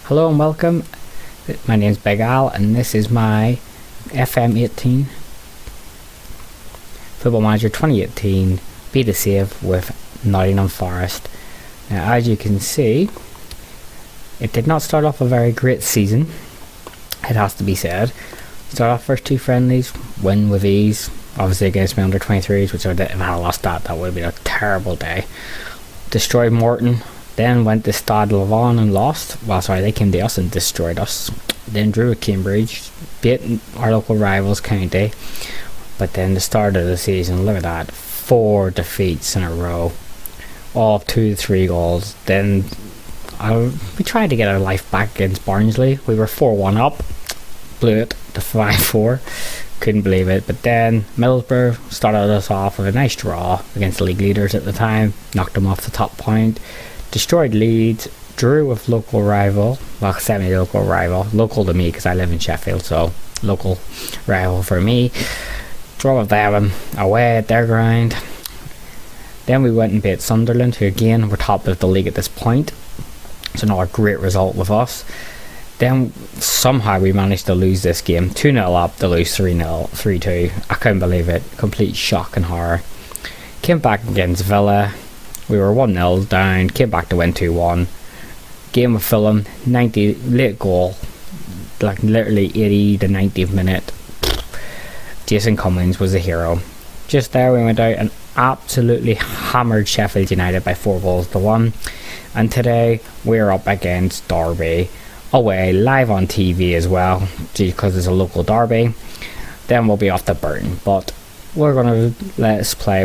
Hello and welcome. My name's Big Al and this is my FM18 Football Manager 2018 beta save with Nottingham Forest. Now, as you can see, it did not start off a very great season, it has to be said. Start off first two friendlies, win with ease, obviously against my under 23s, which if I had lost that would have been a terrible day. Destroyed Morton, then went to Stade Lavon and lost. Well, sorry, they came to us and destroyed us. Then drew with Cambridge, beat our local rivals County. But then the start of the season, look at that, 4 defeats in a row, all 2 to 3 goals. Then we tried to get our life back against Barnsley. We were 4-1 up, blew it to 5-4. Couldn't believe it. But then Middlesbrough started us off with a nice draw against the league leaders at the time, knocked them off the top point. Destroyed Leeds, drew with local rival, well, semi-local rival, local to me because I live in Sheffield, so local rival for me. Draw with them away at their ground. Then we went and beat Sunderland, who again were top of the league at this point, so not a great result with us. Then somehow we managed to lose this game, 2-0 up to lose 3-0, 3-2. I couldn't believe it, complete shock and horror. Came back against Villa. We were 1-0 down, came back to win 2-1. Game with Fulham, 90 late goal, like literally 80 to 90th minute. Jason Cummings was the hero. Just there we went out and absolutely hammered Sheffield United by 4-1. And today we're up against Derby, away, live on TV as well, because it's a local derby. Then we'll be off to Burton, but we're going to let's play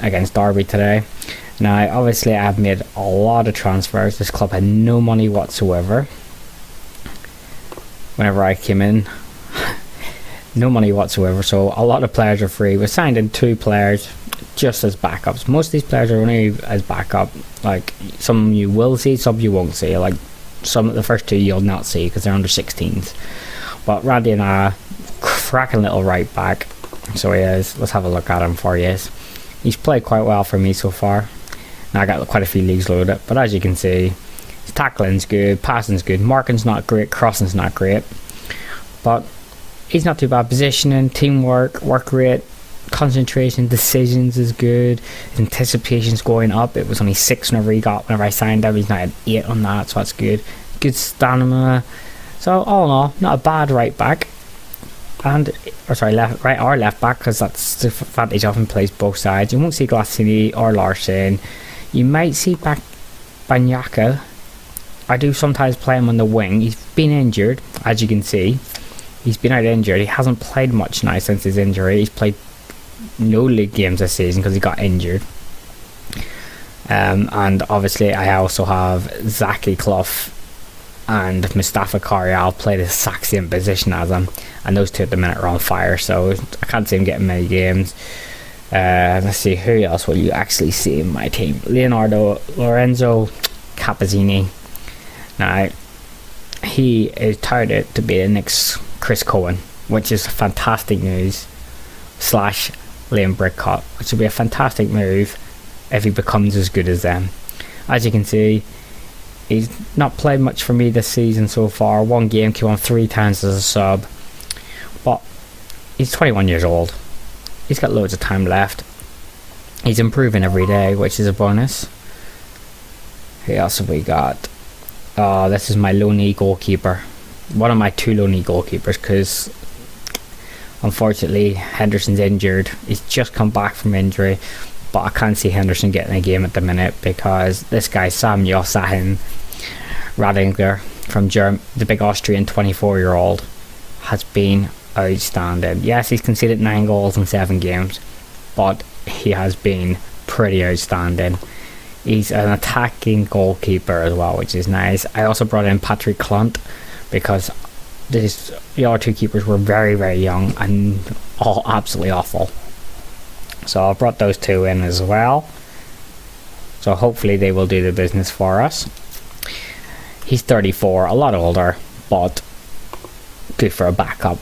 against Derby today. Now, obviously, I've made a lot of transfers. This club had no money whatsoever. Whenever I came in, no money whatsoever. So a lot of players are free. We signed in 2 players just as backups. Most of these players are only as backup. Like some you will see, some you won't see. Like some of the first 2 you'll not see because they're under 16s. But Randy and I, cracking little right back. So he is. Let's have a look at him for you. He's played quite well for me so far. Now I got quite a few leagues loaded, but as you can see, his tackling's good, passing's good, marking's not great, crossing's not great, but he's not too bad. Positioning, teamwork, work rate, concentration, decisions is good. His anticipation's going up. It was only 6 whenever he got whenever I signed him. He's now at 8 on that, so that's good. Good stamina. So all in all, not a bad right back. And left back, because that's the advantage of him, plays both sides. You won't see Glassini or Larson. You might see back Banyaka. I do sometimes play him on the wing. He's been injured, as you can see. He's been out injured. He hasn't played much now since his injury. He's played no league games this season because he got injured. And obviously I also have Zaki Clough and Mustafa Kari. I'll play the exact same position as him, and those 2 at the minute are on fire, so I can't see him getting many games. Let's see, who else will you actually see in my team? Lorenzo Capazzini. Now, he is touted to be the next Chris Cohen, which is fantastic news, / Liam Brickcott, which will be a fantastic move if he becomes as good as them. As you can see, he's not played much for me this season so far. 1 game, came on 3 times as a sub, but he's 21 years old. He's got loads of time left. He's improving every day, which is a bonus. Who else have we got? This is my loanee goalkeeper. One of my 2 loanee goalkeepers, because unfortunately Henderson's injured. He's just come back from injury, but I can't see Henderson getting a game at the minute because this guy Samuel Sahin Radinger from the big Austrian 24-year-old has been outstanding. Yes, he's conceded 9 goals in 7 games, but he has been pretty outstanding. He's an attacking goalkeeper as well, which is nice. I also brought in Patrick Klunt because the other 2 keepers were very, very young and all absolutely awful. So I brought those 2 in as well. So hopefully they will do the business for us. He's 34, a lot older, but good for a backup.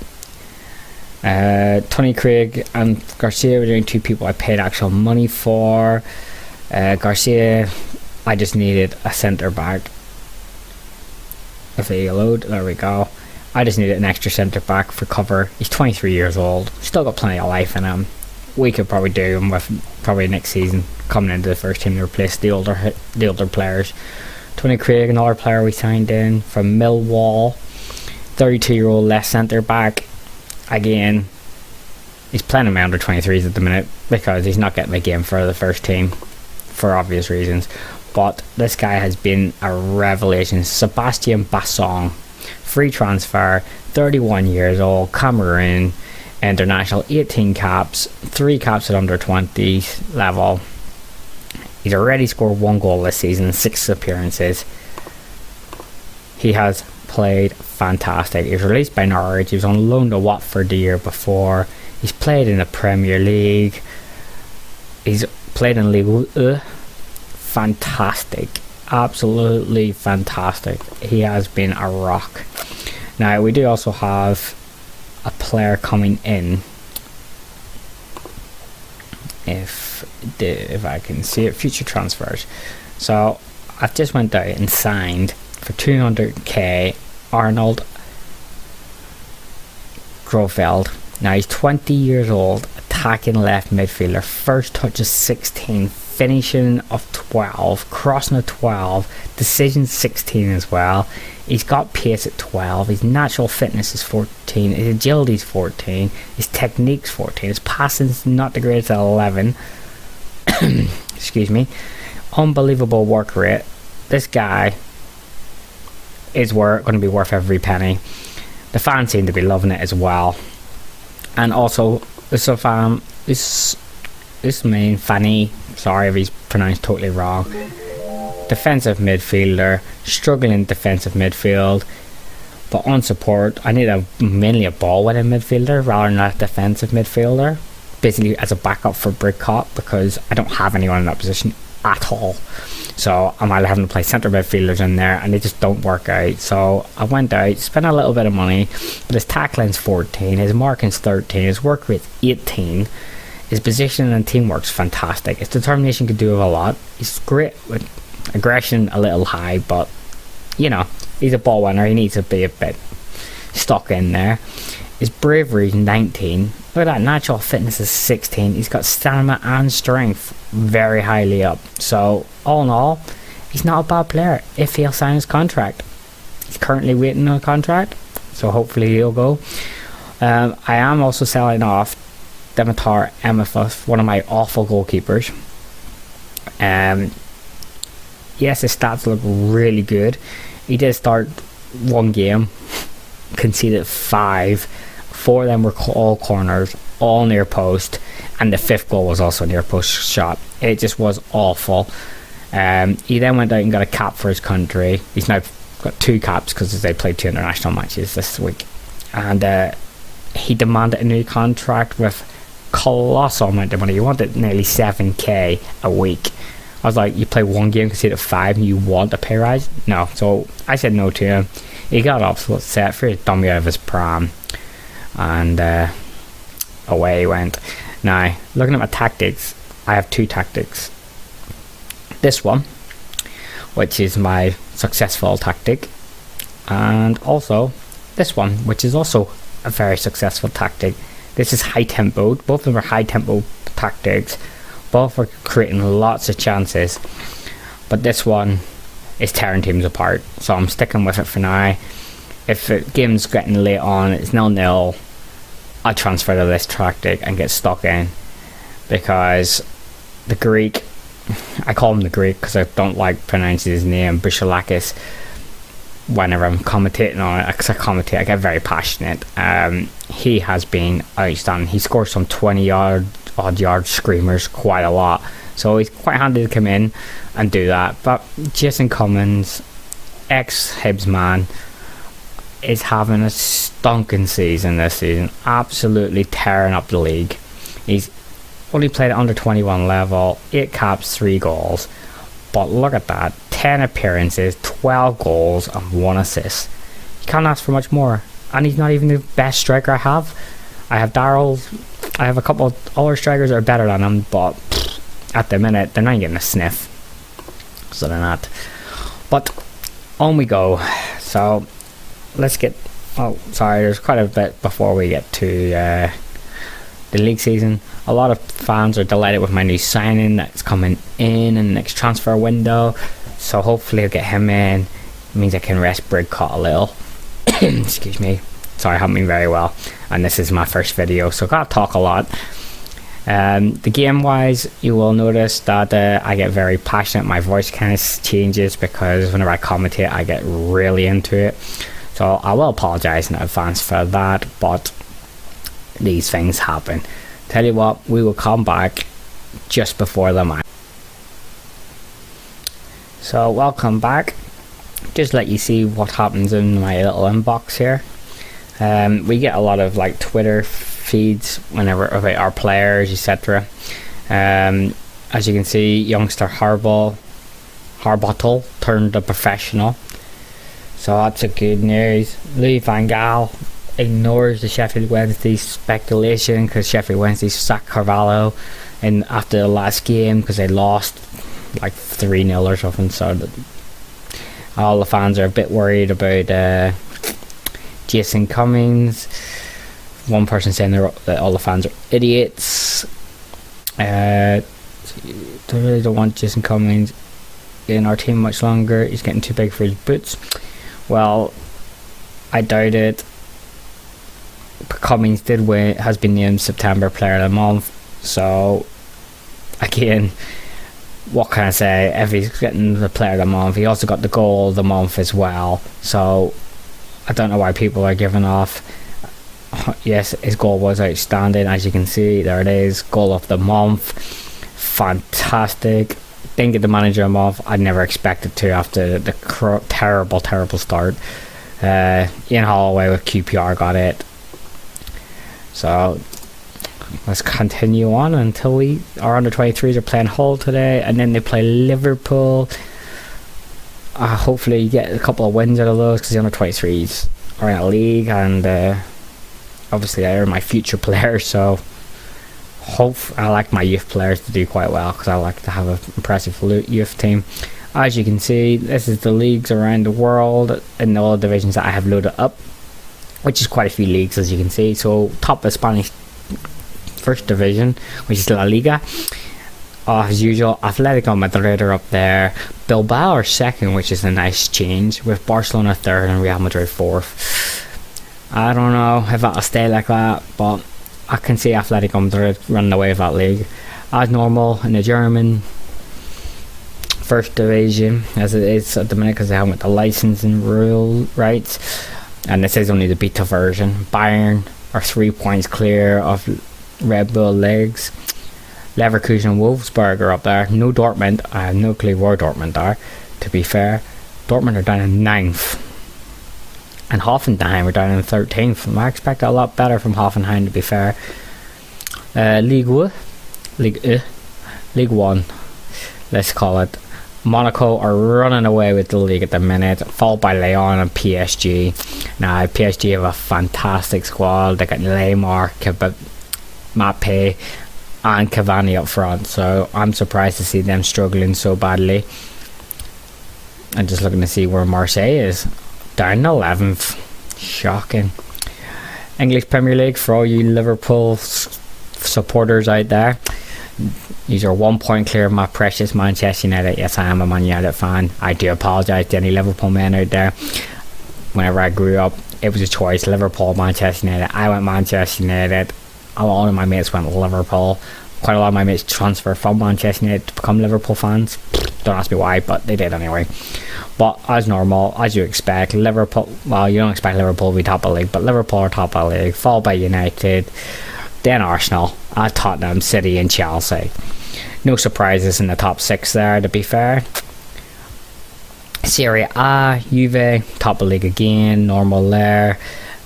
Tony Craig and Garcia were the only 2 people I paid actual money for. Garcia, I just needed a centre back. If they load, there we go. I just needed an extra centre back for cover. He's 23 years old, still got plenty of life in him. We could probably do him with probably next season coming into the first team to replace the older players. Tony Craig, another player we signed in from Millwall, 32-year-old left centre back. Again, he's playing in my under 23s at the minute because he's not getting the game for the first team for obvious reasons. But this guy has been a revelation. Sebastian Bassong, free transfer, 31 years old, Cameroon international, 18 caps, 3 caps at under 20s level. He's already scored 1 goal this season, 6 appearances. He has played fantastic. He was released by Norwich. He was on loan to Watford the year before. He's played in the Premier League. He's played in League 1. Fantastic. Absolutely fantastic. He has been a rock. Now, we do also have a player coming in. If I can see it, future transfers. So I've just went out and signed for 200k Arnold Grofeld. Now he's 20 years old, attacking left midfielder, first touch of 16, finishing of 12, crossing of 12, decision 16 as well. He's got pace at 12, his natural fitness is 14, his agility is 14, his technique's 14, his passing's not the greatest at 11. Excuse me. Unbelievable work rate. This guy is going to be worth every penny. The fans seem to be loving it as well. And also, this main Fanny, sorry if he's pronounced totally wrong, defensive midfielder, struggling defensive midfield, but on support, I need mainly a ball-winning midfielder rather than a defensive midfielder, basically as a backup for Brickcott, because I don't have anyone in that position at all. So I'm either having to play centre midfielders in there and they just don't work out. So I went out, spent a little bit of money, but his tackling's 14, his marking's 13, his work rate's 18, his positioning and teamwork's fantastic, his determination could do a lot. He's great with aggression, a little high, but you know, he's a ball winner, he needs to be a bit stuck in there. His bravery's 19. Look at that, natural fitness is 16. He's got stamina and strength very highly up. So all in all, he's not a bad player if he'll sign his contract. He's currently waiting on a contract, so hopefully he'll go. I am also selling off Dimitar Emifus, one of my awful goalkeepers. Yes, his stats look really good. He did start 1 game, conceded 5. 4 of them were all corners, all near post, and the 5th goal was also a near post shot. It just was awful. He then went out and got a cap for his country. He's now got 2 caps because they played 2 international matches this week, and he demanded a new contract with colossal amount of money. He wanted nearly 7k a week. I was like, you play 1 game, conceded 5, and you want a pay rise? No. So I said no to him. He got upset for his dummy out of his pram, and away he went. Now, looking at my tactics, I have 2 tactics. This one, which is my successful tactic, and also this one, which is also a very successful tactic. This is high tempo. Both of them are high tempo tactics. Both are creating lots of chances, but this one is tearing teams apart, so I'm sticking with it for now. If the game's getting late on, it's 0-0, I'll transfer to this tactic and get stuck in, because the Greek, I call him the Greek because I don't like pronouncing his name, Bouchalakis, whenever I'm commentating on it, because I get very passionate. He has been outstanding. He scored some 20-odd yard screamers quite a lot, so he's quite handy to come in and do that. But Jason Cummins, ex-Hibs man, is having a stonking season this season, absolutely tearing up the league. He's only played at under 21 level, 8 caps, 3 goals, but look at that, 10 appearances, 12 goals and 1 assist. You can't ask for much more, and he's not even the best striker I have. I have Darryl, I have a couple of other strikers that are better than him, but at the minute they're not getting a sniff, so they're not. But on we go. So let's get, oh sorry, there's quite a bit before we get to the league season. A lot of fans are delighted with my new signing that's coming in the next transfer window, so hopefully I'll get him in. It means I can rest Bridcott a little. Excuse me, sorry, I haven't been very well, and this is my first video, so I gotta talk a lot. The game wise, you will notice that I get very passionate. My voice kind of changes because whenever I commentate I get really into it, so I will apologise in advance for that, but these things happen. Tell you what, we will come back just before the match. So welcome back. Just let you see what happens in my little inbox here. We get a lot of like Twitter feeds whenever about our players, etc. As you can see, youngster Harbottle turned a professional, so that's a good news. Louis van Gaal ignores the Sheffield Wednesday speculation because Sheffield Wednesday sacked Carvalho and after the last game because they lost like 3-0 or something, so all the fans are a bit worried about Jason Cummings. One person saying that all the fans are idiots. They really don't want Jason Cummings in our team much longer. He's getting too big for his boots. Well, I doubt it. Cummings did win, has been named September Player of the Month, so again, what can I say? If he's getting the Player of the Month, he also got the Goal of the Month as well, so I don't know why people are giving off. Yes, his goal was outstanding, as you can see, there it is, Goal of the Month, fantastic. Didn't get the Manager of the Month, I never expected to after the terrible start. Ian Holloway with QPR got it. So let's continue on until our under 23s are playing Hull today, and then they play Liverpool. Hopefully you get a couple of wins out of those because the under 23s are in a league, and obviously they're my future players, so I like my youth players to do quite well because I like to have an impressive youth team. As you can see, this is the leagues around the world in all the divisions that I have loaded up, which is quite a few leagues, as you can see. So top of Spanish first division, which is La Liga. As usual, Atletico Madrid are up there. Bilbao are second, which is a nice change, with Barcelona third and Real Madrid fourth. I don't know if that'll stay like that, but I can see Atletico Madrid running away with that league. As normal in the German first division, as it is at the minute, because they haven't got the licensing rule rights, and this is only the beta version. Bayern are 3 points clear of Red Bull legs. Leverkusen and Wolfsburg are up there. No Dortmund. I have no clue where Dortmund are, to be fair. Dortmund are down in 9th. And Hoffenheim are down in 13th. I expect a lot better from Hoffenheim, to be fair. Ligue 1, let's call it. Monaco are running away with the league at the minute, followed by Lyon and PSG. Now PSG have a fantastic squad. They got Neymar, Mbappe and Cavani up front, so I'm surprised to see them struggling so badly. I'm just looking to see where Marseille is, down 11th. Shocking. English Premier League, for all you Liverpool supporters out there, these are 1 point clear of my precious Manchester United. Yes, I am a Man United fan. I do apologise to any Liverpool men out there. Whenever I grew up, it was a choice, Liverpool, Manchester United. I went Manchester United. A lot of my mates went Liverpool. Quite a lot of my mates transferred from Manchester United to become Liverpool fans. Don't ask me why, but they did anyway. But as normal, as you expect, Liverpool, well, you don't expect Liverpool to be top of the league, but Liverpool are top of the league, followed by United, then Arsenal, Tottenham, City and Chelsea. No surprises in the top 6 there, to be fair. Serie A, Juve, top of the league again, normal there.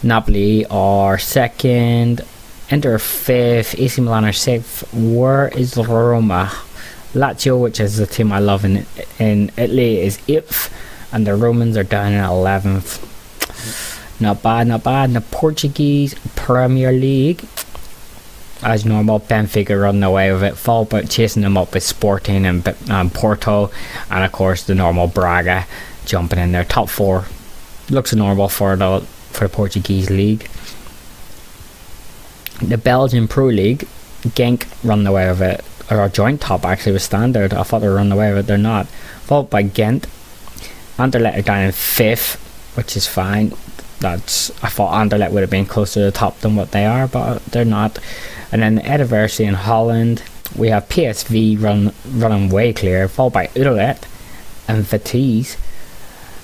Napoli are second, Inter 5th, AC Milan are 6th. Where is Roma? Lazio, which is the team I love in Italy, is 8th, and the Romans are down in 11th. Not bad, not bad. In the Portuguese Premier League, as normal, Benfica running away with it, followed by chasing them up with Sporting and Porto, and of course the normal Braga jumping in there. Top 4 looks normal for the Portuguese league. The Belgian Pro League, Genk run away with it, or joint top actually with Standard. I thought they were running away with it, they're not. Followed by Ghent. Anderlecht are down in 5th, which is fine. I thought Anderlecht would have been closer to the top than what they are, but they're not. And then Eredivisie in Holland, we have PSV running way clear, followed by Utrecht and Vitesse.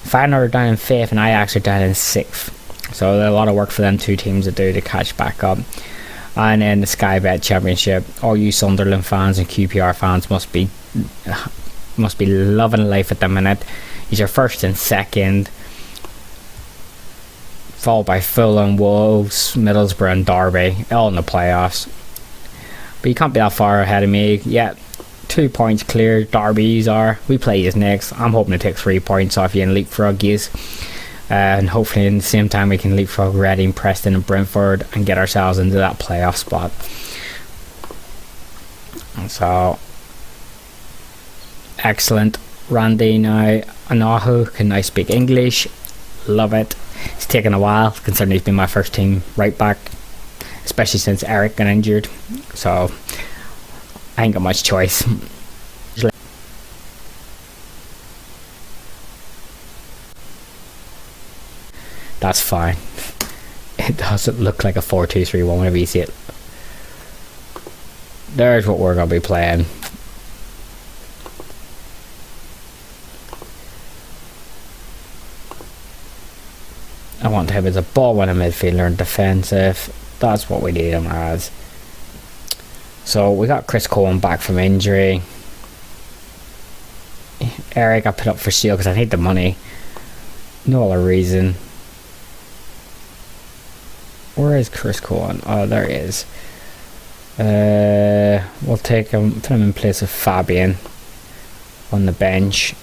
Feyenoord are down in 5th and Ajax are down in 6th. So there's a lot of work for them two teams to do to catch back up. And then the Sky Bet Championship, all you Sunderland fans and QPR fans must be loving life at the minute. He's your first and second, followed by Fulham, Wolves, Middlesbrough and Derby, all in the playoffs. But you can't be that far ahead of me. Yeah, 2 points clear. Derby's are. We play you next. I'm hoping to take 3 points off you and leapfrog yous. And hopefully in the same time we can leapfrog Reading, Preston and Brentford and get ourselves into that playoff spot. So excellent. Randy now Anahu can now speak English. Love it. It's taken a while considering he's been my first team right back, especially since Eric got injured, so I ain't got much choice. That's fine. It doesn't look like a 4-2-3-1 whenever you see it. There's what we're going to be playing. I want him as a ball winning midfielder and defensive. That's what we need him as. So we got Chris Cohen back from injury. Eric I put up for sale because I need the money. No other reason. Where is Chris Cohen? Oh, there he is. We'll take him, put him in place of Fabian on the bench.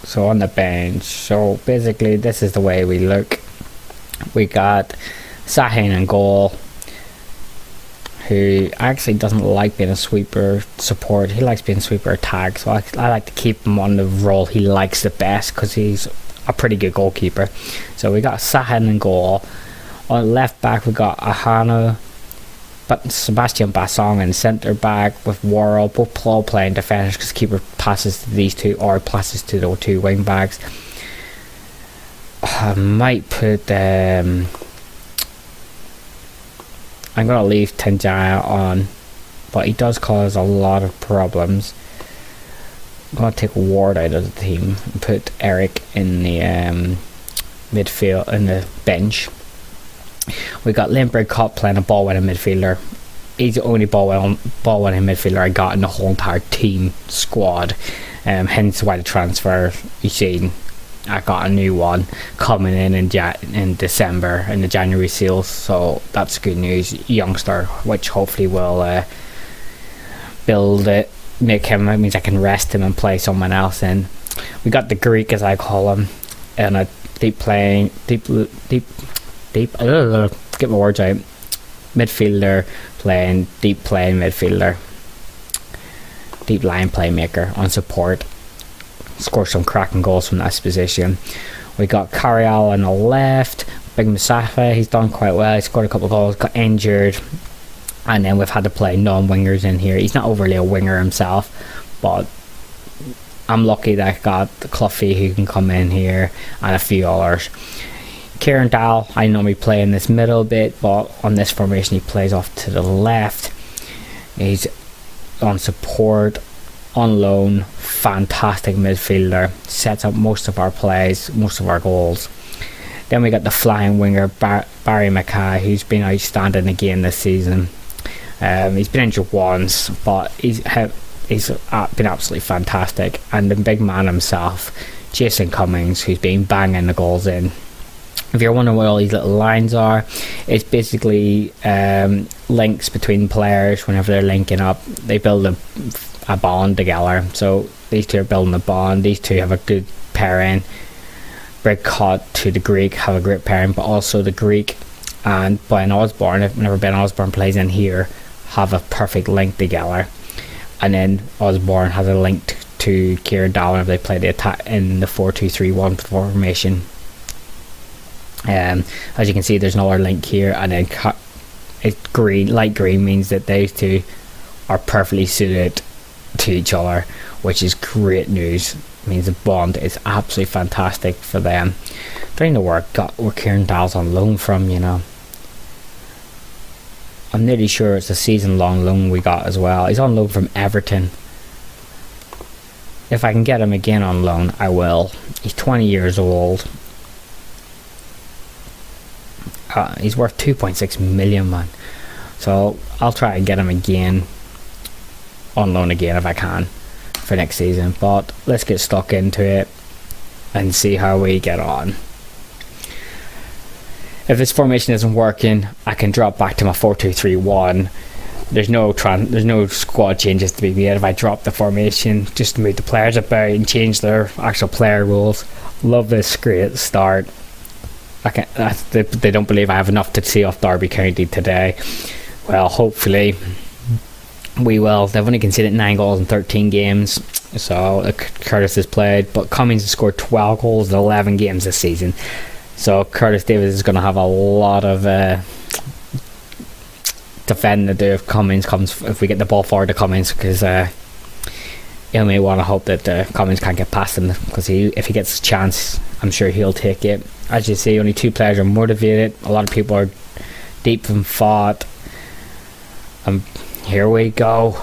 So on the bench, so basically this is the way we look. We got Sahin in goal, who actually doesn't like being a sweeper support. He likes being sweeper attack, so I like to keep him on the role he likes the best because he's a pretty good goalkeeper. So we got Sahin in goal. On left back we got Ahana, but Sebastian Bassong in centre back with Worrell, both all playing defenders because keeper passes to these two or passes to the two wing backs. I might put I'm gonna leave Tanjaya on, but he does cause a lot of problems. I'm gonna take Ward out of the team and put Eric in the midfield, in the bench. We got Lindbergh Cup playing a ball winning midfielder. He's the only ball winning midfielder I got in the whole entire team squad. Hence why the transfer, you see, I got a new one coming in December in the January sales, so that's good news. Youngster, which hopefully will build it, make him. That means I can rest him and play someone else in. We got the Greek, as I call him, and a get my words out. Midfielder playing deep midfielder, deep line playmaker on support. Score some cracking goals from that position. We got Carrial on the left. Big Musafa, he's done quite well. He scored a couple of goals, got injured, and then we've had to play non-wingers in here. He's not overly a winger himself, but I'm lucky that I got Cluffy who can come in here and a few others. Kieran Dahl, I normally play in this middle bit, but on this formation he plays off to the left. He's on support, on loan, fantastic midfielder, sets up most of our plays, most of our goals. Then we got the flying winger Barry Mackay, who's been outstanding again this season. He's been injured once, but he's been absolutely fantastic. And the big man himself, Jason Cummings, who's been banging the goals in. If you're wondering what all these little lines are, it's basically links between players. Whenever they're linking up, they build a bond together. So these two are building a bond. These two have a good pairing. Big cut to the Greek have a great pairing, but also the Greek and Ben Osborne, whenever Ben Osborne plays in here, have a perfect link together. And then Osborne has a link to Kieran Dallin if they play the attack in the 4-2-3-1 formation. As you can see, there's another link here, and then light green means that those two are perfectly suited to each other, which is great news. It means the bond is absolutely fantastic for them. I don't know where Kieran Dall's on loan from, you know. I'm nearly sure it's a season-long loan we got as well. He's on loan from Everton. If I can get him again on loan, I will. He's 20 years old. He's worth 2.6 million, man. So I'll try and get him again on loan again if I can for next season. But let's get stuck into it and see how we get on. If this formation isn't working, I can drop back to my 4-2-3-1. There's no squad changes to be made. If I drop the formation, just move the players about and change their actual player roles. Love this great start. They don't believe I have enough to see off Derby County today. Well, hopefully we will. They've only conceded 9 goals in 13 games, so Curtis has played, but Cummings has scored 12 goals in 11 games this season. So Curtis Davis is going to have a lot of defending to do if we get the ball forward to Cummings, because he may want to hope that Cummings can't get past him, because if he gets a chance, I'm sure he'll take it. As you see, only 2 players are motivated. A lot of people are deep in thought. Here we go.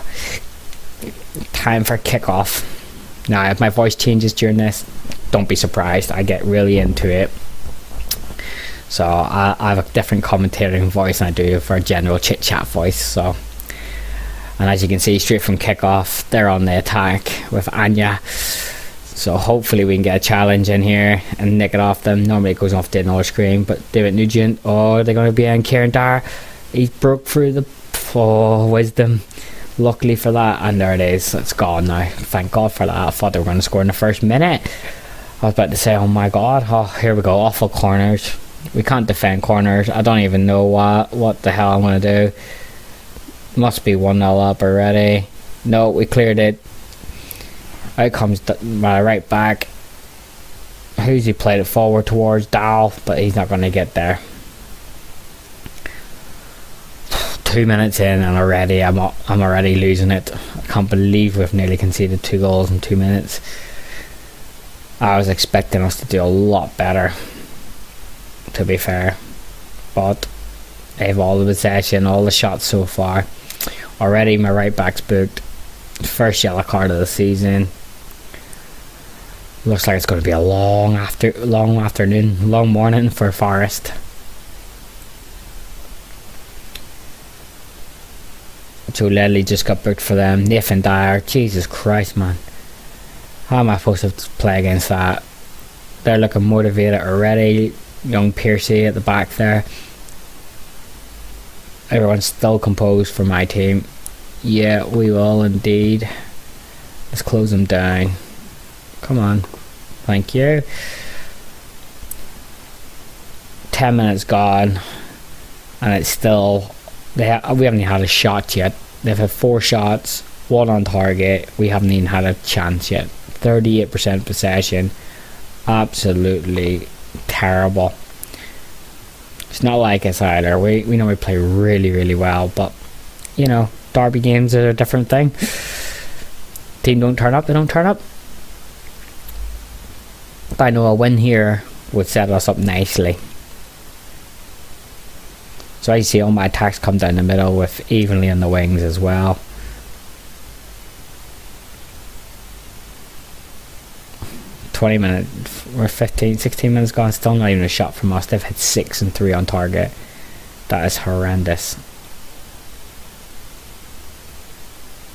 Time for kickoff. Now, if my voice changes during this, don't be surprised. I get really into it. So I have a different commentating voice than I do for a general chit chat voice. So, and as you can see, straight from kickoff, they're on the attack with Anya. So hopefully we can get a challenge in here and nick it off them. Normally it goes off the another screen, but David Nugent, they're going to be in Kieran Dyer. He broke through the wisdom. Luckily for that, and there it is. It's gone now. Thank God for that. I thought they were going to score in the first minute. I was about to say, oh my God. Here we go. Awful corners. We can't defend corners. I don't even know what the hell I'm going to do. Must be 1-0 up already. No, we cleared it. Out comes my right back. Who's he played it forward towards? Dal, but he's not going to get there. 2 minutes in and already I'm already losing it. I can't believe we've nearly conceded 2 goals in 2 minutes. I was expecting us to do a lot better, to be fair, but they have all the possession, all the shots so far. Already my right back's booked. First yellow card of the season. Looks like it's going to be a long afternoon, long morning for Forest. Joe Ledley just got booked for them. Nathan Dyer, Jesus Christ, man. How am I supposed to play against that? They're looking motivated already. Young Piercy at the back there. Everyone's still composed for my team. Yeah, we will indeed. Let's close them down. Come on. Thank you. 10 minutes gone, and it's still... we haven't even had a shot yet. They've had 4 shots, 1 on target. We haven't even had a chance yet. 38% possession. Absolutely terrible. It's not like us either. We know we play really, really well, but you know, derby games are a different thing. Team don't turn up, they don't turn up. But I know a win here would set us up nicely. So I see all my attacks come down the middle with evenly on the wings as well. We're 16 minutes gone, still not even a shot from us. They've hit 6 and 3 on target. That is horrendous.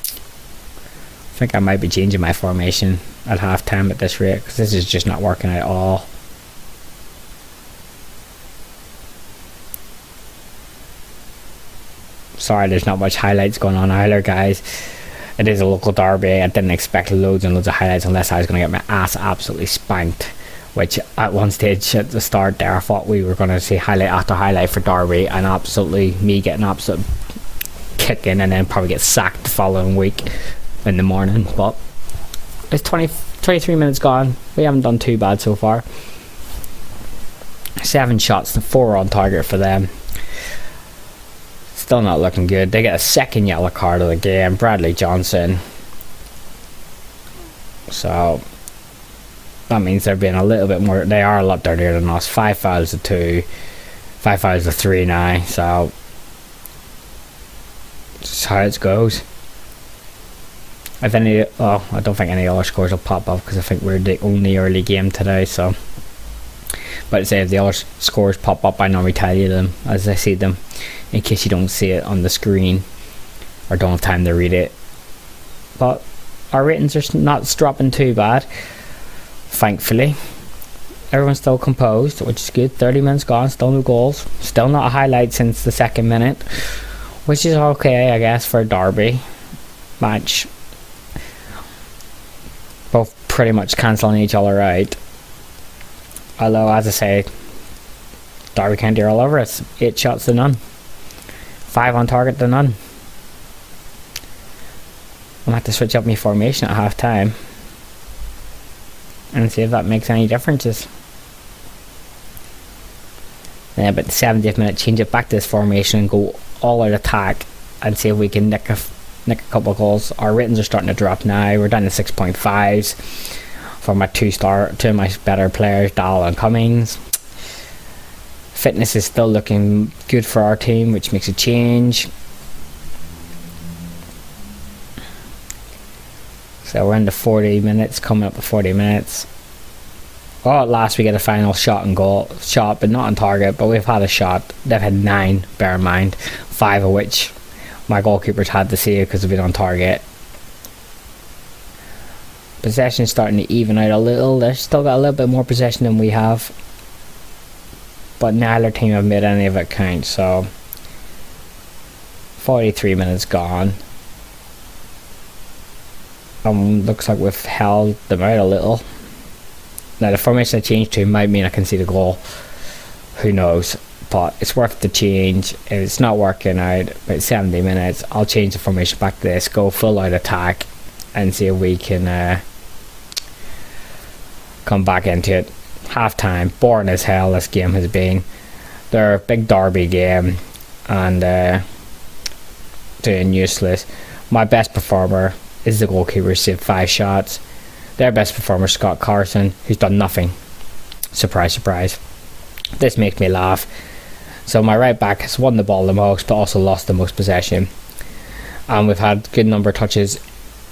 I think I might be changing my formation at half time at this rate, because this is just not working at all. Sorry, there's not much highlights going on either, guys. It is a local derby. I didn't expect loads and loads of highlights unless I was going to get my ass absolutely spanked, which at one stage at the start there I thought we were going to see highlight after highlight for derby, and absolutely me getting absolute kicking and then probably get sacked the following week in the morning. But It's 23 minutes gone. We haven't done too bad so far. 7 shots and 4 on target for them. Still not looking good. They get a second yellow card of the game. Bradley Johnson. So that means they're being a little bit more. They are a lot dirtier than us. 5 fouls to 2. 5 fouls to 3 now. So that's how it goes. If any, I don't think any other scores will pop up because I think we're the only early game today. So, but say if the other scores pop up, I normally tell you them as I see them, in case you don't see it on the screen or don't have time to read it. But our ratings are not dropping too bad, thankfully. Everyone's still composed, which is good. 30 minutes gone, still no goals, still not a highlight since the second minute, which is okay, I guess, for a derby match. Both pretty much cancelling each other out. Although, as I say, Derby County are all over us. 8 shots to none. 5 on target to none. I'm going to have to switch up my formation at half time and see if that makes any differences. But the 70th minute, change it back to this formation and go all out attack and see if we can nick a couple of goals. Our ratings are starting to drop now. We're down to 6.5s for my two of my better players, Dahl and Cummings. Fitness is still looking good for our team, which makes a change. So we're into 40 minutes, coming up to 40 minutes. At last we get a final shot but not on target, but we've had a shot. They've had 9, bear in mind, 5 of which my goalkeepers had to save because they've been on target. Possession is starting to even out a little. They've still got a little bit more possession than we have, but neither team have made any of it count. So 43 minutes gone. Looks like we've held them out a little. Now the formation I changed to might mean I can see the goal. Who knows? But it's worth the change. If it's not working out about 70 minutes, I'll change the formation back to this, go full out attack and see if we can come back into it. Half time, boring as hell this game has been. They're a big derby game and doing useless. My best performer is the goalkeeper, saved 5 shots. Their best performer, Scott Carson, who's done nothing. Surprise, surprise. This makes me laugh. So my right back has won the ball the most, but also lost the most possession. And we've had good number of touches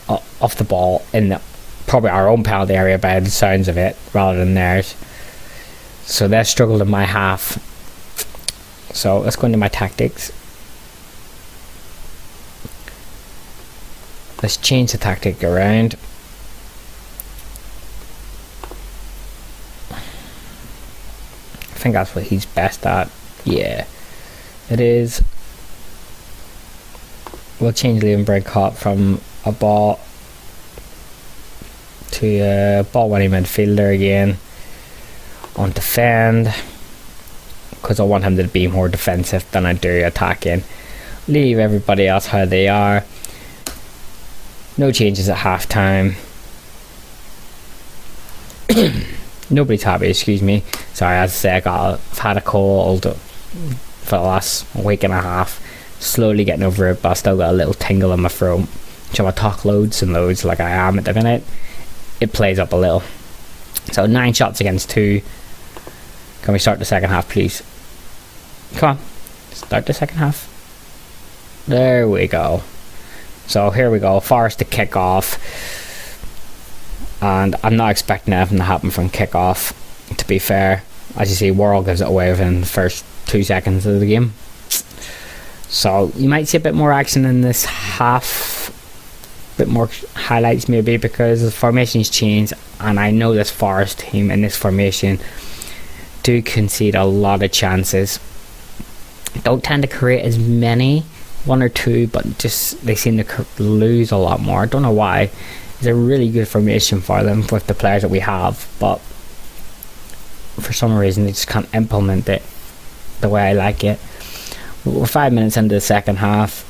off the ball in probably our own penalty area by the sounds of it, rather than theirs. So they've struggled in my half. So let's go into my tactics. Let's change the tactic around. I think that's what he's best at. Yeah, it is. We'll change Liam Brinkhoff from a ball to a ball winning midfielder again on defend, because I want him to be more defensive than I do attacking. Leave everybody else how they are. No changes at half time. Nobody's happy, excuse me. Sorry, as I say, I've had a cold for the last week and a half. Slowly getting over it, but I still got a little tingle in my throat. So I talk loads and loads like I am at the minute, it plays up a little. So 9 shots against 2. Can we start the second half, please? Come on, start the second half. There we go. So here we go, Forest to kick off. And I'm not expecting anything to happen from kick-off, to be fair. As you see, Worrell gives it away within the first 2 seconds of the game. So you might see a bit more action in this half, a bit more highlights maybe, because the formation's changed, and I know this Forest team in this formation do concede a lot of chances. Don't tend to create as many, 1 or 2, but just they seem to lose a lot more. I don't know why. It's a really good formation for them with the players that we have, but for some reason they just can't implement it the way I like it. We're 5 minutes into the second half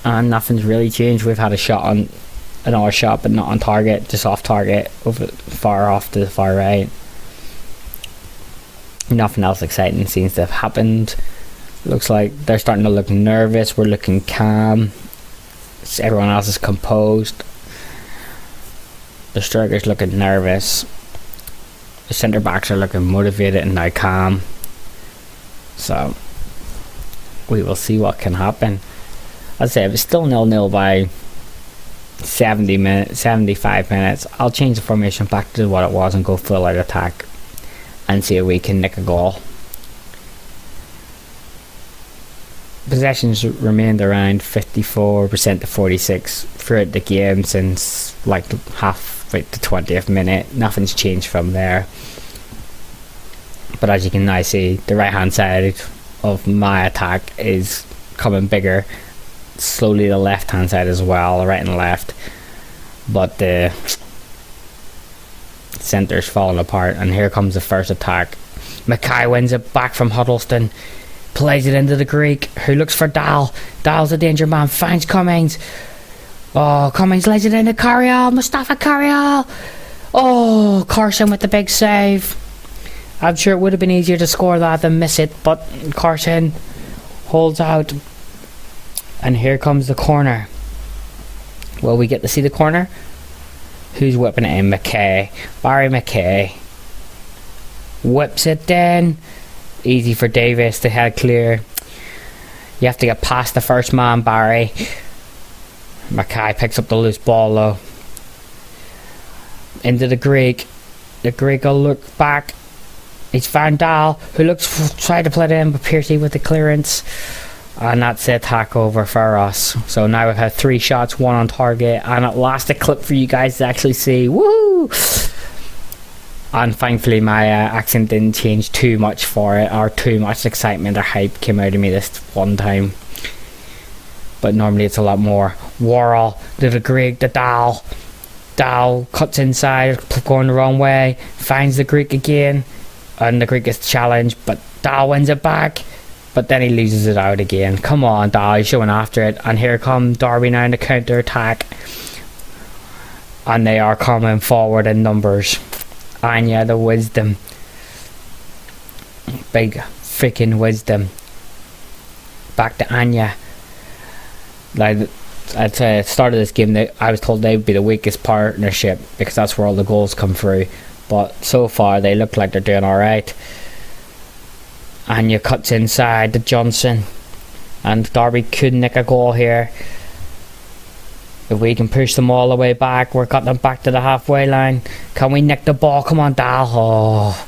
and nothing's really changed. We've had a shot on another shot, but not on target, just off target, over far off to the far right. Nothing else exciting seems to have happened. Looks like they're starting to look nervous. We're looking calm. Everyone else is composed. The strikers looking nervous. The centre backs are looking motivated and now calm. So we will see what can happen. I'd say if it's still 0-0 by 75 minutes, I'll change the formation back to what it was and go full out attack and see if we can nick a goal. Possessions remained around 54% to 46 throughout the game since like half the 20th minute. Nothing's changed from there. But as you can now see, the right hand side of my attack is coming bigger. Slowly the left hand side as well, right and left. But the centre's falling apart, and here comes the first attack. Mackay wins it back from Huddleston. Plays it into the Greek, who looks for Dahl. Dahl's a danger man, finds Cummings. Oh, Cummings lays it into Carriall. Mustafa Carriall. Oh, Carson with the big save. I'm sure it would have been easier to score that than miss it, but Carson holds out. And here comes the corner. Will we get to see the corner? Who's whipping it in? Mackay. Barry Mackay. Whips it in. Easy for Davis to head clear. You have to get past the first man, Barry. Mackay picks up the loose ball though. Into the Greek. The Greek will look back. It's Van Dahl, who looks try to play it in, but Piercy with the clearance. And that's the attack over for us. So now we've had 3 shots, 1 on target, and at last a clip for you guys to actually see. Woo! And thankfully my accent didn't change too much for it, or too much excitement or hype came out of me this one time. But normally it's a lot more. Worrell to the Greek, the Dahl. Dahl cuts inside, going the wrong way, finds the Greek again, and the Greek is challenged, but Dahl wins it back. But then he loses it out again. Come on, Dahl, he's showing after it. And here come Derby now in the counter attack. And they are coming forward in numbers. Anya, the wisdom. Big freaking wisdom. Back to Anya. Like, at the start of this game, I was told they would be the weakest partnership because that's where all the goals come through. But so far, they look like they're doing alright. Anya cuts inside to Johnson, and Derby could nick a goal here. If we can push them all the way back, we're got them back to the halfway line. Can we nick the ball? Come on, Dahl. Oh,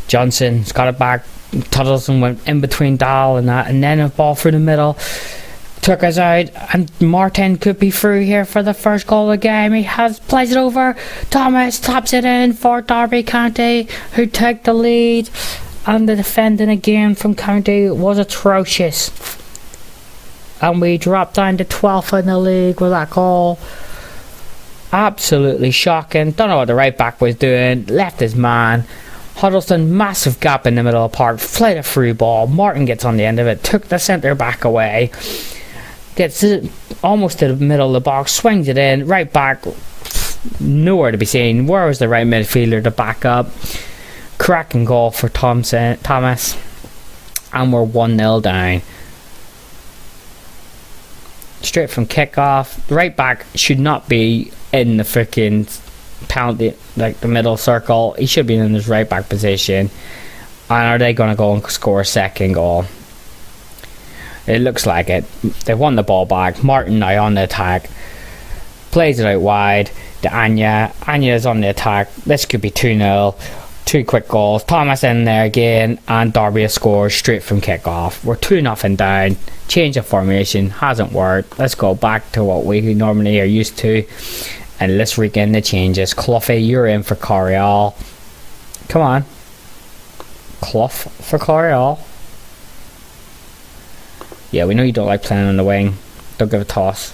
Johnson's got it back. Tuddleson went in between Dahl and that, and then a ball through the middle. Took us out, and Martin could be through here for the first goal of the game. He plays it over. Thomas taps it in for Derby County, who take the lead. And the defending again from County was atrocious. And we dropped down to 12th in the league with that goal. Absolutely shocking. Don't know what the right back was doing. Left his man. Huddleston, massive gap in the middle of the park. Played a through ball. Martin gets on the end of it. Took the centre back away. Gets it almost to the middle of the box. Swings it in. Right back. Nowhere to be seen. Where was the right midfielder to back up? Cracking goal for Thomas, and we're 1-0 down. Straight from kick-off. The right back should not be in the freaking penalty, like the middle circle. He should be in his right back position. And are they going to go and score a second goal? It looks like it. They won the ball back. Martin now on the attack. Plays it out wide to Anya. Anya is on the attack. This could be 2-0. 2 quick goals. Thomas in there again, and Derby scores straight from kick-off. We're 2-0 down. Change of formation hasn't worked. Let's go back to what we normally are used to, and let's regain the changes. Cloughy, you're in for Carriall. Come on, Clough for Carriall. Yeah, we know you don't like playing on the wing. Don't give a toss.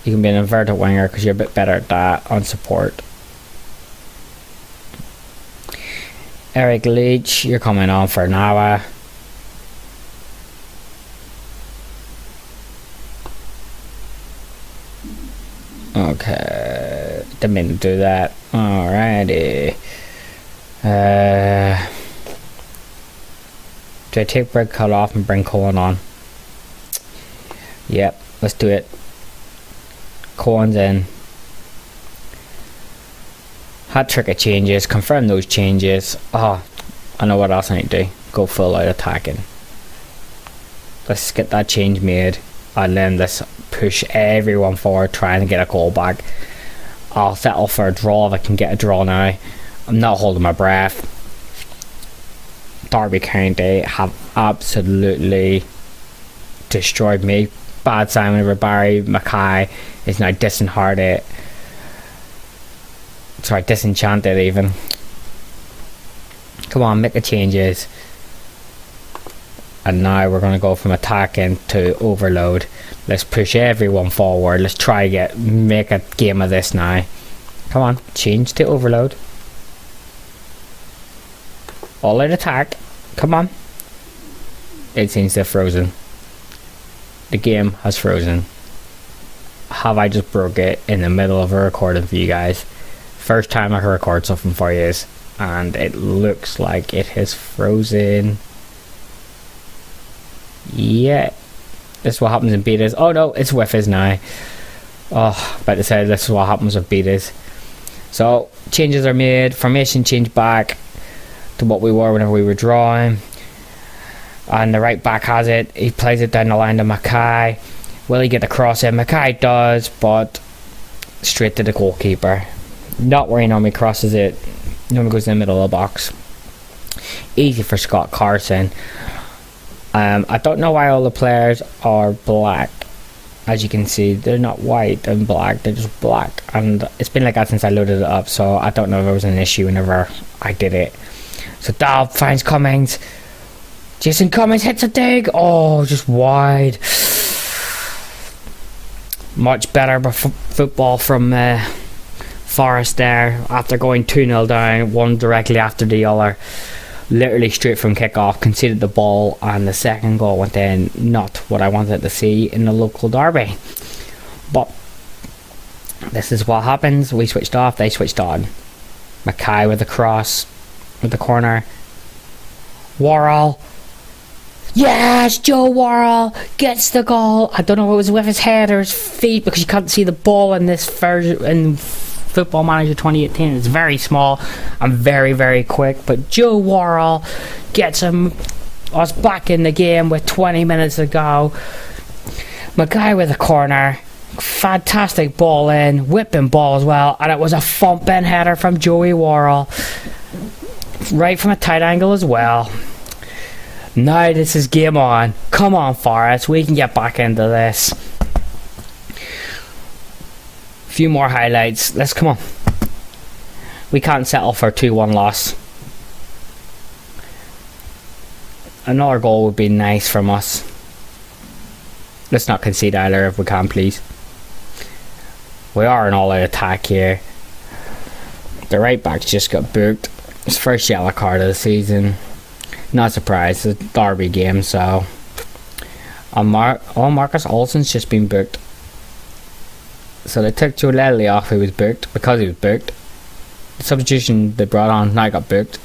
You can be an inverted winger because you're a bit better at that on support. Eric Leach, you're coming on for Nawa. Okay, didn't mean to do that. Alrighty. Do I take bread cut off and bring Cohen on? Yep, let's do it. Cohen's in. Hat trick of changes, confirm those changes. Oh, I know what else I need to do. Go full out attacking. Let's get that change made, and then let's push everyone forward trying to get a goal back. I'll settle for a draw if I can get a draw now. I'm not holding my breath. Derby County have absolutely destroyed me. Bad Simon over Barry. Mackay is now disenchanted even. Come on, make the changes. And now we're going to go from attacking to overload. Let's push everyone forward. Let's try make a game of this now. Come on, change to overload. All out attack. Come on. It seems to have frozen. The game has frozen. Have I just broke it in the middle of a recording for you guys? First time I record something for you, and it looks like it has frozen. Yeah, this is what happens in betas. Oh no, it's whiffers now. Oh, about to say this is what happens with betas. So changes are made, formation change back to what we were whenever we were drawing, and the right back has it. He plays it down the line to Mackay. Will he get the cross in? Mackay does, but straight to the goalkeeper. Not where he normally crosses it. Normally goes in the middle of the box. Easy for Scott Carson. I don't know why all the players are black. As you can see, they're not white and black, they're just black. And it's been like that since I loaded it up, so I don't know if there was an issue whenever I did it. So Dal finds Cummings. Jason Cummings hits a dig. Oh, just wide. Much better football from Forest there after going 2-0 down, one directly after the other. Literally straight from kick-off, conceded the ball, and the second goal went in. Not what I wanted to see in the local derby. But this is what happens. We switched off, they switched on. Mackay with the cross, with the corner. Worrell. Yes, Joe Worrell gets the goal. I don't know if it was with his head or his feet, because you can't see the ball in this version in Football Manager 2018. It's very small and very, very quick, but Joe Worrell gets us back in the game with 20 minutes to go. Mackay with a corner, fantastic ball in, whipping ball as well, and it was a thumping header from Joey Worrell, right from a tight angle as well. Now this is game on. Come on, Forest, we can get back into this. Few more highlights. Let's come on. We can't settle for a 2-1 loss. Another goal would be nice from us. Let's not concede either if we can, please. We are an all-out attack here. The right back's just got booked. His first yellow card of the season. Not surprised. It's a derby game, so. Marcus Olsen's just been booked. So they took Joe Ledley off, who was booked, because he was booked. The substitution they brought on now got booked.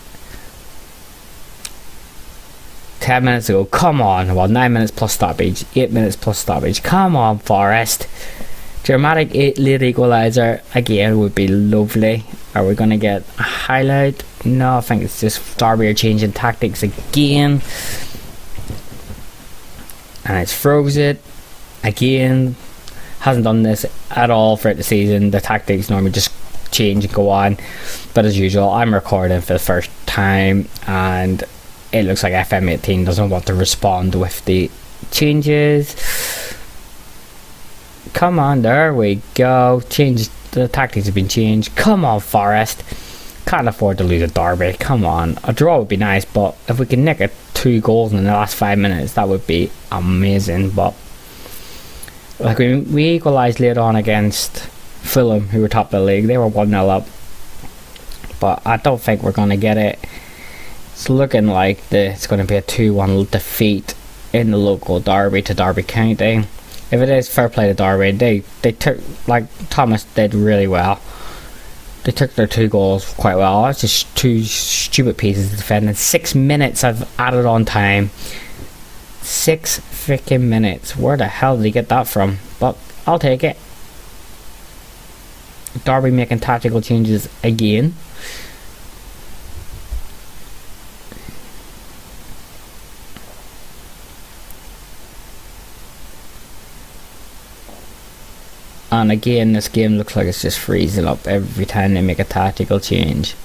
10 minutes ago, come on. Well, 9 minutes plus stoppage, 8 minutes plus stoppage. Come on, Forest. Dramatic late equaliser again would be lovely. Are we going to get a highlight? No, I think it's just Derby are changing tactics again. And it's froze it again. Hasn't done this at all throughout the season. The tactics normally just change and go on, but as usual, I'm recording for the first time, and it looks like FM18 doesn't want to respond with the changes. Come on, there we go. The tactics have been changed. Come on, Forest. Can't afford to lose a derby. Come on, a draw would be nice, but if we can nick 2 goals in the last 5 minutes, that would be amazing. But like we equalised later on against Fulham, who were top of the league. They were 1-0 up, but I don't think we're going to get it. It's looking like it's going to be a 2-1 defeat in the local derby to Derby County. If it is, fair play to Derby. They took, like Thomas did really well. They took their 2 goals quite well. That's just 2 stupid pieces of defending. 6 minutes I've added on time. 6 freaking minutes. Where the hell did he get that from? But I'll take it. Derby making tactical changes again. And again, this game looks like it's just freezing up every time they make a tactical change.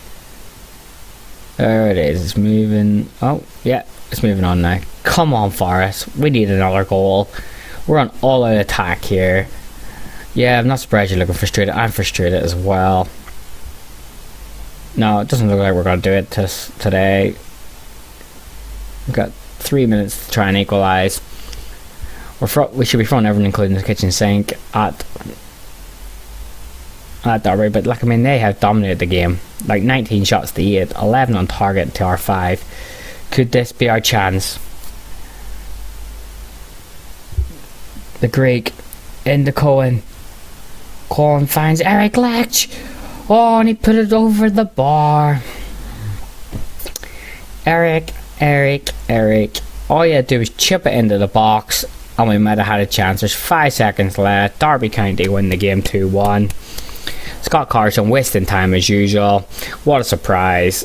There it is, it's moving. Oh, yeah, it's moving on now. Come on, Forest. We need another goal. We're on all-out attack here. Yeah, I'm not surprised you're looking frustrated. I'm frustrated as well. No, it doesn't look like we're going to do it today. We've got 3 minutes to try and equalise. We should be throwing everything, including the kitchen sink, at Derby. But like, I mean, they have dominated the game. Like 19 shots to 8, 11 on target to our 5. Could this be our chance? The Greek into Cohen. Cohen finds Eric Lech. Oh, and he put it over the bar. Eric. All you had to do was chip it into the box, and we might have had a chance. There's 5 seconds left. Derby County win the game 2-1. Scott Carson wasting time as usual. What a surprise.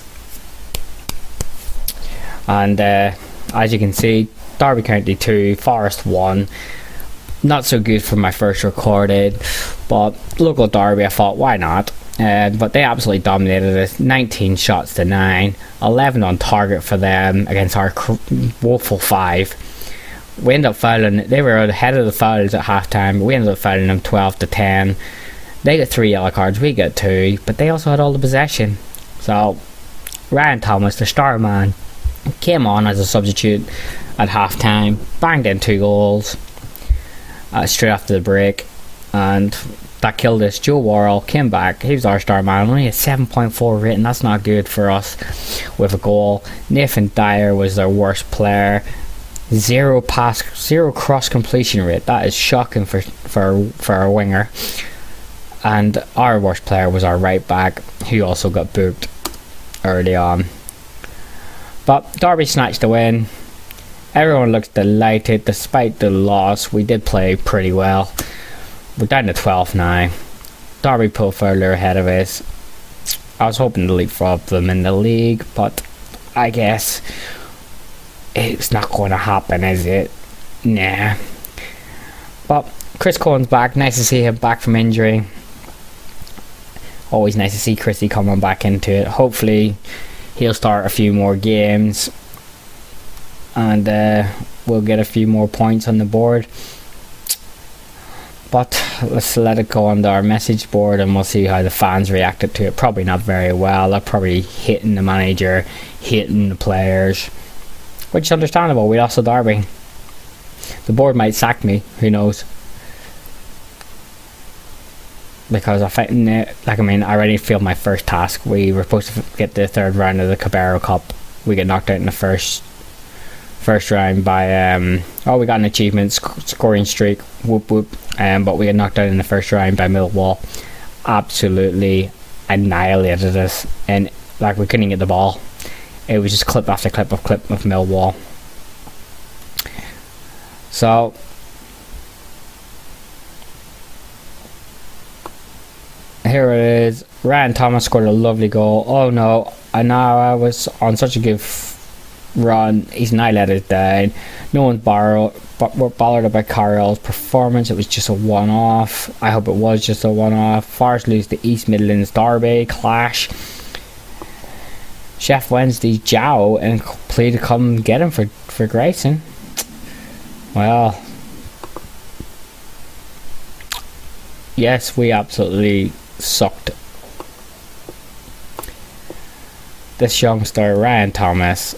And as you can see, Derby County 2, Forest 1. Not so good for my first recorded, but local Derby, I thought, why not? But they absolutely dominated us. 19 shots to 9, 11 on target for them against our woeful 5. We ended up fouling. They were ahead of the fouls at half time, but we ended up fouling them 12 to 10. They got 3 yellow cards, we got 2, but they also had all the possession. So Ryan Thomas, the star man, came on as a substitute at half time, banged in 2 goals straight after the break, and that killed us. Joe Worrell came back. He was our star man, only a 7.4 rating. That's not good for us with a goal. Nathan Dyer was their worst player. 0 cross completion rate. That is shocking for a winger. And our worst player was our right back, who also got booked early on. But Derby snatched the win. Everyone looks delighted despite the loss. We did play pretty well. We're down to 12 now. Derby pulled further ahead of us. I was hoping to leapfrog them in the league, but I guess it's not going to happen, is it? Nah. But Chris Cohen's back. Nice to see him back from injury. Always nice to see Chrissy coming back into it. Hopefully he'll start a few more games, and we'll get a few more points on the board. But let's let it go onto our message board, and we'll see how the fans reacted to it. Probably not very well. They're probably hating the manager, hating the players, which is understandable. We lost to Derby. The board might sack me, who knows? Because I already failed my first task. We were supposed to get the 3rd round of the Cabarro Cup. We get knocked out in the first round by we got an achievement, scoring streak, whoop whoop. But we got knocked out in the first round by Millwall. Absolutely annihilated us, and like, we couldn't get the ball. It was just clip after clip of Millwall. So here it is. Ryan Thomas scored a lovely goal. Oh no, I was on such a good run. He's now let it down. No one's bothered about Carroll's performance. It was just a one-off. I hope it was just a one-off. Forest lose to East Midlands Derby clash. Chef Wednesday's Jow and play to come get him for Grayson. Well, yes, we absolutely sucked. This youngster Ryan Thomas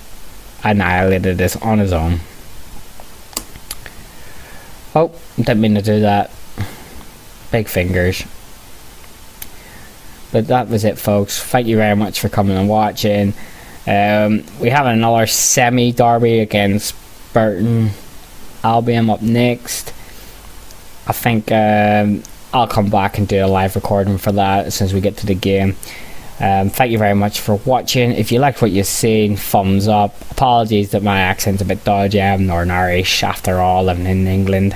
annihilated this on his own. Oh, didn't mean to do that. Big fingers. But that was it, folks. Thank you very much for coming and watching. We have another semi-derby against Burton Albion up next. I think I'll come back and do a live recording for that as soon as we get to the game. Thank you very much for watching. If you liked what you've seen, thumbs up. Apologies that my accent's a bit dodgy. I'm Northern Irish after all, living in England,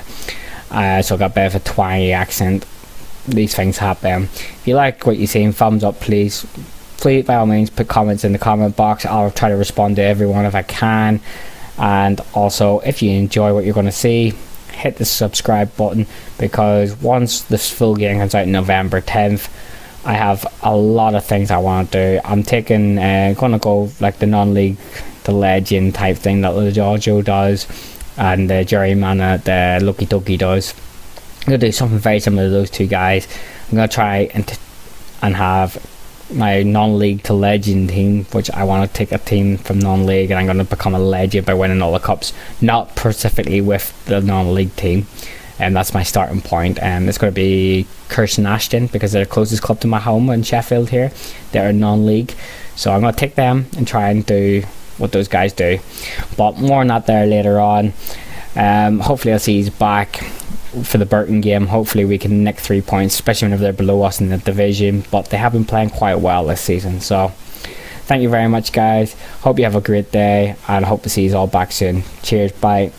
so I've got a bit of a twangy accent. These things happen. If you like what you've seen, thumbs up please. Please, by all means, put comments in the comment box. I'll try to respond to everyone if I can. And also, if you enjoy what you're going to see, hit the subscribe button, because once this full game comes out November 10th, I have a lot of things I want to do. I'm taking gonna go like the non-league, the legend type thing that the Jojo does, and the Jerryman, the Lucky Ducky does. I'm gonna do something very similar to those two guys. I'm gonna try and have my non-league to legend team, which I want to take a team from non-league and I'm going to become a legend by winning all the cups, not specifically with the non-league team, and that's my starting point. And it's going to be Kirsten Ashton, because they're the closest club to my home in Sheffield here. They're non-league, so I'm going to take them and try and do what those guys do. But more on that there later on. Hopefully I'll see he's back for the Burton game. Hopefully we can nick 3 points, especially whenever they're below us in the division, but they have been playing quite well this season. So thank you very much guys, hope you have a great day, and hope to see you all back soon. Cheers, bye.